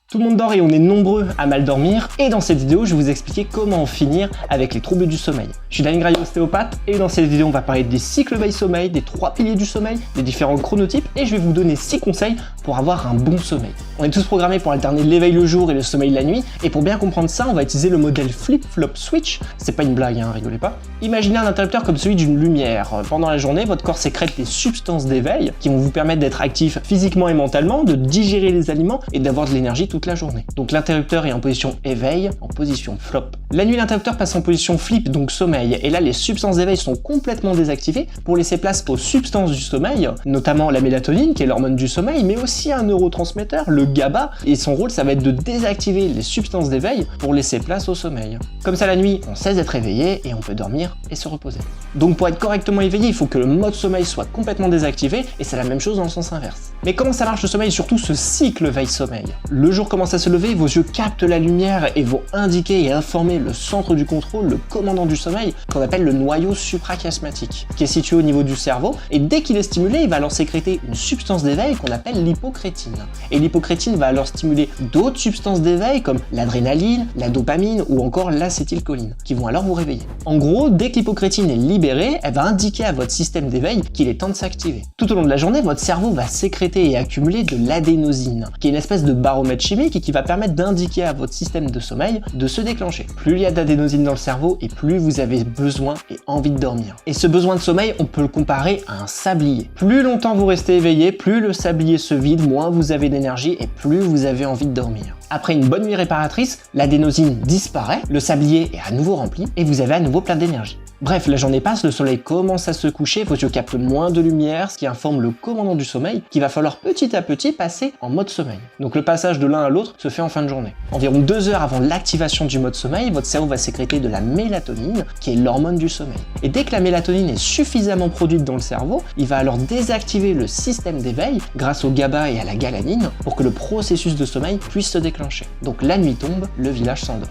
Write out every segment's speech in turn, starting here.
Tout le monde dort et on est nombreux à mal dormir, et dans cette vidéo je vais vous expliquer comment en finir avec les troubles du sommeil. Je suis Daniel Graillot, ostéopathe, et dans cette vidéo on va parler des cycles veille-sommeil, des 3 piliers du sommeil, des différents chronotypes, et je vais vous donner 6 conseils pour avoir un bon sommeil. On est tous programmés pour alterner l'éveil le jour et le sommeil la nuit, et pour bien comprendre ça on va utiliser le modèle flip-flop switch. C'est pas une blague, hein, rigolez pas. Imaginez un interrupteur comme celui d'une lumière. Pendant la journée, votre corps sécrète des substances d'éveil qui vont vous permettre d'être actif physiquement et mentalement, de digérer les aliments et d'avoir de l'énergie toute la journée. Donc l'interrupteur est en position éveil, en position flop. La nuit, l'interrupteur passe en position flip, donc sommeil, et là les substances d'éveil sont complètement désactivées pour laisser place aux substances du sommeil, notamment la mélatonine qui est l'hormone du sommeil, mais aussi un neurotransmetteur, le GABA, et son rôle ça va être de désactiver les substances d'éveil pour laisser place au sommeil. Comme ça la nuit, on cesse d'être éveillé et on peut dormir et se reposer. Donc pour être correctement éveillé, il faut que le mode sommeil soit complètement désactivé, et c'est la même chose dans le sens inverse. Mais comment ça marche le sommeil, surtout ce cycle veille-sommeil? Le jour commence à se lever, vos yeux captent la lumière et vont indiquer et informer le centre du contrôle, le commandant du sommeil, qu'on appelle le noyau suprachiasmatique, qui est situé au niveau du cerveau, et dès qu'il est stimulé, il va alors sécréter une substance d'éveil qu'on appelle l'hypocrétine. Et l'hypocrétine va alors stimuler d'autres substances d'éveil comme l'adrénaline, la dopamine ou encore l'acétylcholine, qui vont alors vous réveiller. En gros, dès que l'hypocrétine est libérée, elle va indiquer à votre système d'éveil qu'il est temps de s'activer. Tout au long de la journée, votre cerveau va sécréter et accumuler de l'adénosine, qui est une espèce de baromètre chimique et qui va permettre d'indiquer à votre système de sommeil de se déclencher. Plus il y a d'adénosine dans le cerveau et plus vous avez besoin et envie de dormir. Et ce besoin de sommeil, on peut le comparer à un sablier. Plus longtemps vous restez éveillé, plus le sablier se vide, moins vous avez d'énergie et plus vous avez envie de dormir. Après une bonne nuit réparatrice, l'adénosine disparaît, le sablier est à nouveau rempli et vous avez à nouveau plein d'énergie. Bref, la journée passe, le soleil commence à se coucher, vos yeux captent moins de lumière, ce qui informe le commandant du sommeil qu'il va falloir petit à petit passer en mode sommeil. Donc le passage de l'un à l'autre se fait en fin de journée. Environ 2 heures avant l'activation du mode sommeil, votre cerveau va sécréter de la mélatonine, qui est l'hormone du sommeil. Et dès que la mélatonine est suffisamment produite dans le cerveau, il va alors désactiver le système d'éveil grâce au GABA et à la galanine pour que le processus de sommeil puisse se déclencher. Donc la nuit tombe, le village s'endort.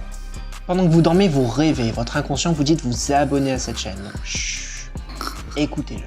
Pendant que vous dormez, vous rêvez, votre inconscient vous dit de vous abonner à cette chaîne. Chut, écoutez-le.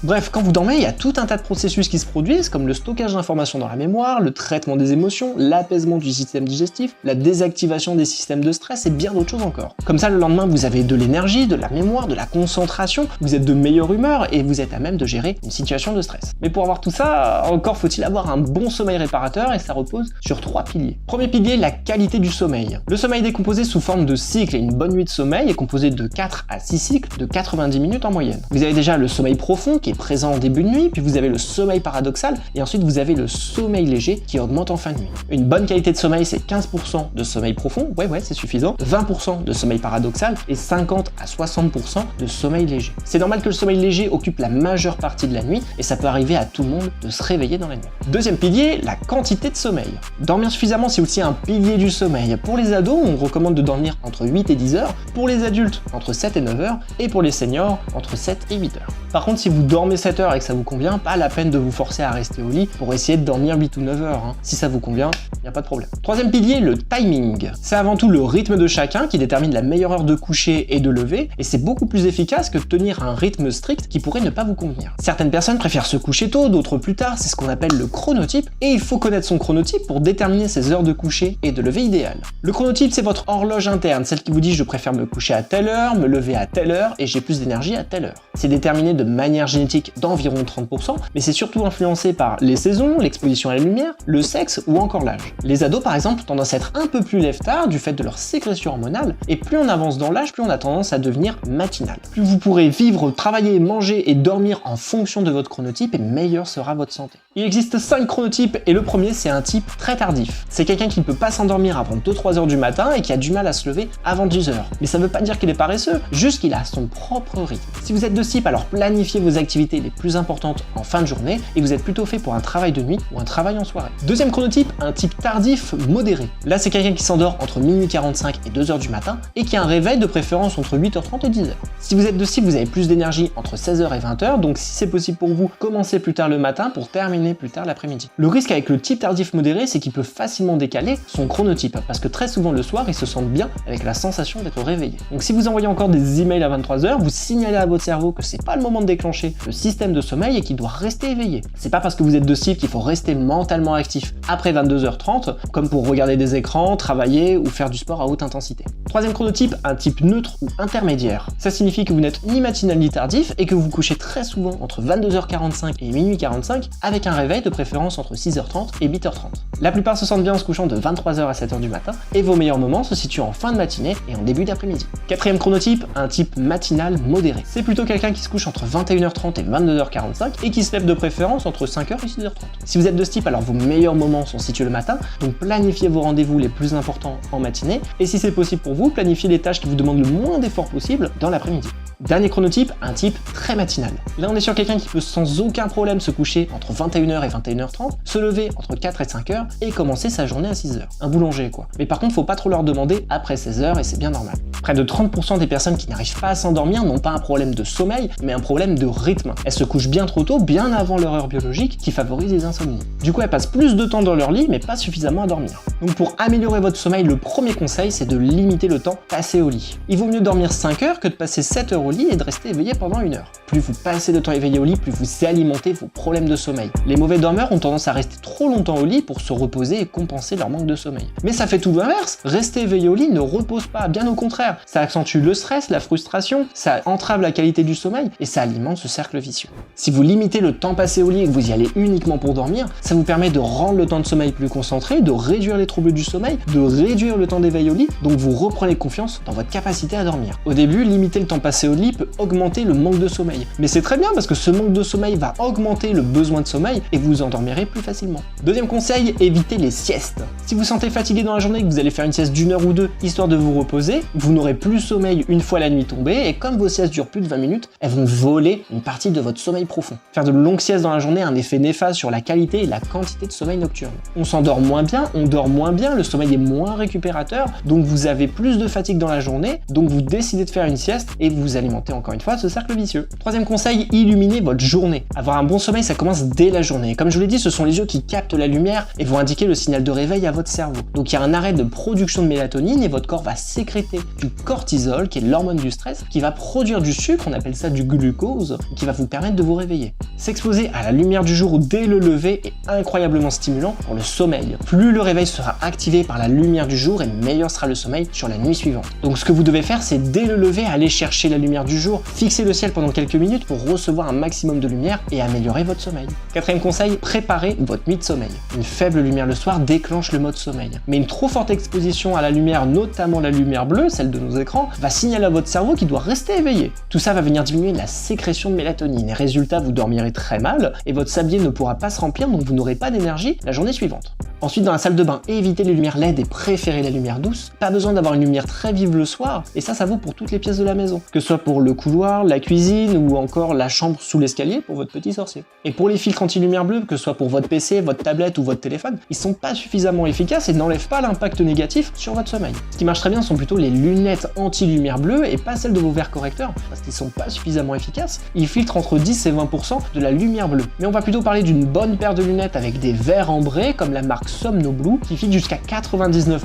Bref, quand vous dormez, il y a tout un tas de processus qui se produisent, comme le stockage d'informations dans la mémoire, le traitement des émotions, l'apaisement du système digestif, la désactivation des systèmes de stress et bien d'autres choses encore. Comme ça, le lendemain, vous avez de l'énergie, de la mémoire, de la concentration, vous êtes de meilleure humeur et vous êtes à même de gérer une situation de stress. Mais pour avoir tout ça, encore faut-il avoir un bon sommeil réparateur et ça repose sur 3 piliers. Premier pilier, la qualité du sommeil. Le sommeil est décomposé sous forme de cycles et une bonne nuit de sommeil est composée de 4 à 6 cycles de 90 minutes en moyenne. Vous avez déjà le sommeil profond qui est présent en début de nuit, puis vous avez le sommeil paradoxal, et ensuite vous avez le sommeil léger qui augmente en fin de nuit. Une bonne qualité de sommeil, c'est 15% de sommeil profond, ouais c'est suffisant, 20% de sommeil paradoxal, et 50 à 60% de sommeil léger. C'est normal que le sommeil léger occupe la majeure partie de la nuit, et ça peut arriver à tout le monde de se réveiller dans la nuit. Deuxième pilier, la quantité de sommeil. Dormir suffisamment, c'est aussi un pilier du sommeil. Pour les ados, on recommande de dormir entre 8 et 10 heures, pour les adultes, entre 7 et 9 heures, et pour les seniors, entre 7 et 8 heures. Par contre, si vous dormez 7 heures et que ça vous convient, pas la peine de vous forcer à rester au lit pour essayer de dormir 8 ou 9 heures. Si ça vous convient, il n'y a pas de problème. Troisième pilier, le timing. C'est avant tout le rythme de chacun qui détermine la meilleure heure de coucher et de lever, et c'est beaucoup plus efficace que de tenir un rythme strict qui pourrait ne pas vous convenir. Certaines personnes préfèrent se coucher tôt, d'autres plus tard, c'est ce qu'on appelle le chronotype, et il faut connaître son chronotype pour déterminer ses heures de coucher et de lever idéales. Le chronotype, c'est votre horloge interne, celle qui vous dit je préfère me coucher à telle heure, me lever à telle heure, et j'ai plus d'énergie à telle heure. C'est déterminé de manière génétique d'environ 30%, mais c'est surtout influencé par les saisons, l'exposition à la lumière, le sexe ou encore l'âge. Les ados par exemple ont tendance à être un peu plus lève-tard du fait de leur sécrétion hormonale, et plus on avance dans l'âge, plus on a tendance à devenir matinal. Plus vous pourrez vivre, travailler, manger et dormir en fonction de votre chronotype, et meilleure sera votre santé. Il existe 5 chronotypes, et le premier c'est un type très tardif. C'est quelqu'un qui ne peut pas s'endormir avant 2-3 heures du matin et qui a du mal à se lever avant 10 heures. Mais ça veut pas dire qu'il est paresseux, juste qu'il a son propre rythme. Si vous êtes de ce type, alors planifiez vos activités les plus importantes en fin de journée et vous êtes plutôt fait pour un travail de nuit ou un travail en soirée. Deuxième chronotype, un type tardif modéré. Là c'est quelqu'un qui s'endort entre minuit 45 et 2h du matin et qui a un réveil de préférence entre 8h30 et 10h. Si vous êtes de ce type, vous avez plus d'énergie entre 16h et 20h, donc si c'est possible pour vous, commencez plus tard le matin pour terminer plus tard l'après-midi. Le risque avec le type tardif modéré, c'est qu'il peut facilement décaler son chronotype, parce que très souvent le soir, ils se sentent bien avec la sensation d'être réveillés. Donc si vous envoyez encore des emails à 23h, vous signalez à votre cerveau que c'est pas le moment de déclencher le système de sommeil et qui doit rester éveillé. C'est pas parce que vous êtes de cible qu'il faut rester mentalement actif après 22h30, comme pour regarder des écrans, travailler ou faire du sport à haute intensité. Troisième chronotype, un type neutre ou intermédiaire. Ça signifie que vous n'êtes ni matinal ni tardif et que vous vous couchez très souvent entre 22h45 et minuit 45 avec un réveil de préférence entre 6h30 et 8h30. La plupart se sentent bien en se couchant de 23h à 7h du matin et vos meilleurs moments se situent en fin de matinée et en début d'après-midi. Quatrième chronotype, un type matinal modéré. C'est plutôt quelqu'un qui se couche entre 21h30 et 22h45 et qui se lève de préférence entre 5h et 6h30. Si vous êtes de ce type, alors vos meilleurs moments sont situés le matin, donc planifiez vos rendez-vous les plus importants en matinée et si c'est possible pour vous, planifiez les tâches qui vous demandent le moins d'efforts possible dans l'après-midi. Dernier chronotype, un type très matinal. Là on est sur quelqu'un qui peut sans aucun problème se coucher entre 21h et 21h30, se lever entre 4 et 5h et commencer sa journée à 6h. Un boulanger quoi. Mais par contre faut pas trop leur demander après 16h et c'est bien normal. Près de 30% des personnes qui n'arrivent pas à s'endormir n'ont pas un problème de sommeil, mais un problème de rythme. Elles se couchent bien trop tôt, bien avant leur heure biologique qui favorise les insomnies. Du coup elles passent plus de temps dans leur lit mais pas suffisamment à dormir. Donc pour améliorer votre sommeil, le premier conseil c'est de limiter le temps passé au lit. Il vaut mieux dormir 5 heures que de passer 7 heures au lit et de rester éveillé pendant 1 heure. Plus vous passez de temps éveillé au lit, plus vous alimentez vos problèmes de sommeil. Les mauvais dormeurs ont tendance à rester trop longtemps au lit pour se reposer et compenser leur manque de sommeil. Mais ça fait tout l'inverse. Rester éveillé au lit ne repose pas, bien au contraire. Ça accentue le stress, la frustration, ça entrave la qualité du sommeil et ça alimente ce cercle vicieux. Si vous limitez le temps passé au lit et que vous y allez uniquement pour dormir, ça vous permet de rendre le temps de sommeil plus concentré, de réduire les troubles du sommeil, de réduire le temps d'éveil au lit, donc vous reprenez confiance dans votre capacité à dormir. Au début, limiter le temps passé au lit peut augmenter le manque de sommeil. Mais c'est très bien parce que ce manque de sommeil va augmenter le besoin de sommeil et vous vous endormirez plus facilement. Deuxième conseil, évitez les siestes. Si vous sentez fatigué dans la journée et que vous allez faire une sieste d'1 heure ou 2 histoire de vous reposer, vous n'aurez plus sommeil une fois la nuit tombée et comme vos siestes durent plus de 20 minutes, elles vont voler une partie de votre sommeil profond. Faire de longues siestes dans la journée a un effet néfaste sur la qualité et la quantité de sommeil nocturne. On s'endort moins bien, on dort moins bien, le sommeil est moins récupérateur, donc vous avez plus de fatigue dans la journée, donc vous décidez de faire une sieste et vous alimentez encore une fois ce cercle vicieux. Troisième conseil, illuminez votre journée. Avoir un bon sommeil, ça commence dès la journée. Et comme je vous l'ai dit, ce sont les yeux qui captent la lumière et vont indiquer le signal de réveil à votre cerveau. Donc il y a un arrêt de production de mélatonine et votre corps va sécréter du cortisol, qui est l'hormone du stress, qui va produire du sucre, on appelle ça du glucose, qui va vous permettre de vous réveiller. S'exposer à la lumière du jour dès le lever est incroyablement stimulant pour le sommeil. Plus le réveil sera activé par la lumière du jour et meilleur sera le sommeil sur la nuit suivante. Donc ce que vous devez faire, c'est dès le lever aller chercher la lumière du jour, fixer le ciel pendant quelques minutes pour recevoir un maximum de lumière et améliorer votre sommeil. Quatrième conseil, préparez votre nuit de sommeil. Une faible lumière le soir déclenche le mode sommeil. Mais une trop forte exposition à la lumière, notamment la lumière bleue, celle de nos écrans, va signaler à votre cerveau qu'il doit rester éveillé. Tout ça va venir diminuer la sécrétion de mélatonine et résultat, vous dormirez très mal et votre sablier ne pourra pas se remplir donc vous n'aurez pas d'énergie la journée suivante. Ensuite, dans la salle de bain, évitez les lumières LED et préférez la lumière douce. Pas besoin d'avoir une lumière très vive le soir, et ça vaut pour toutes les pièces de la maison. Que ce soit pour le couloir, la cuisine ou encore la chambre sous l'escalier pour votre petit sorcier. Et pour les filtres anti-lumière bleue, que ce soit pour votre PC, votre tablette ou votre téléphone, ils sont pas suffisamment efficaces et n'enlèvent pas l'impact négatif sur votre sommeil. Ce qui marche très bien sont plutôt les lunettes anti-lumière bleue et pas celles de vos verres correcteurs, parce qu'ils sont pas suffisamment efficaces. Ils filtrent entre 10 et 20% de la lumière bleue. Mais on va plutôt parler d'une bonne paire de lunettes avec des verres ambrés, comme la marque Somnoblue, qui filtre jusqu'à 99%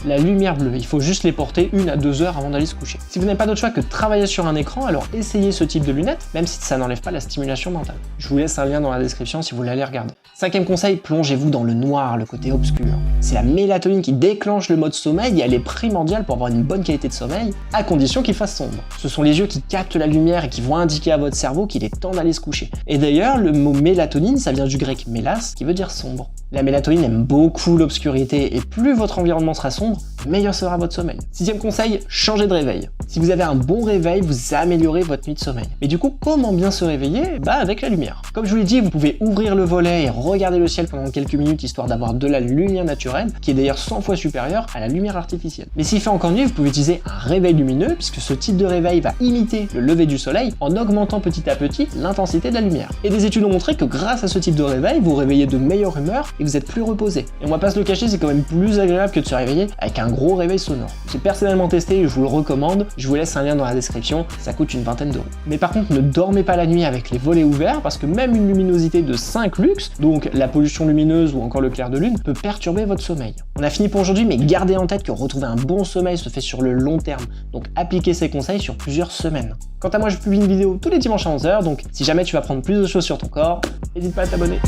la lumière bleue. Il faut juste les porter 1 à 2 heures avant d'aller se coucher. Si vous n'avez pas d'autre choix que de travailler sur un écran, alors essayez ce type de lunettes, même si ça n'enlève pas la stimulation mentale. Je vous laisse un lien dans la description si vous voulez aller regarder. Cinquième conseil, plongez-vous dans le noir, le côté obscur. C'est la mélatonine qui déclenche le mode sommeil et elle est primordiale pour avoir une bonne qualité de sommeil, à condition qu'il fasse sombre. Ce sont les yeux qui captent la lumière et qui vont indiquer à votre cerveau qu'il est temps d'aller se coucher. Et d'ailleurs, le mot mélatonine, ça vient du grec mélas, qui veut dire sombre. La mélatonine aime beaucoup l'obscurité et plus votre environnement sera sombre, meilleur sera votre sommeil. Sixième conseil, changez de réveil. Si vous avez un bon réveil, vous améliorez votre nuit de sommeil. Mais du coup, comment bien se réveiller? Avec la lumière. Comme je vous l'ai dit, vous pouvez ouvrir le volet et regarder le ciel pendant quelques minutes histoire d'avoir de la lumière naturelle, qui est d'ailleurs 100 fois supérieure à la lumière artificielle. Mais s'il fait encore nuit, vous pouvez utiliser un réveil lumineux, puisque ce type de réveil va imiter le lever du soleil en augmentant petit à petit l'intensité de la lumière. Et des études ont montré que grâce à ce type de réveil, vous réveillez de meilleure humeur et vous êtes plus reposé. Et on va pas se le cacher, c'est quand même plus agréable que de se réveiller avec un gros réveil sonore. J'ai personnellement testé et je vous le recommande, Je vous laisse un lien dans la description, ça coûte une vingtaine d'euros. Mais par contre, ne dormez pas la nuit avec les volets ouverts parce que même une luminosité de 5 lux, donc la pollution lumineuse ou encore le clair de lune, peut perturber votre sommeil. On a fini pour aujourd'hui, mais gardez en tête que retrouver un bon sommeil se fait sur le long terme, donc appliquez ces conseils sur plusieurs semaines. Quant à moi, je publie une vidéo tous les dimanches à 11h, donc si jamais tu vas prendre plus de choses sur ton corps, n'hésite pas à t'abonner.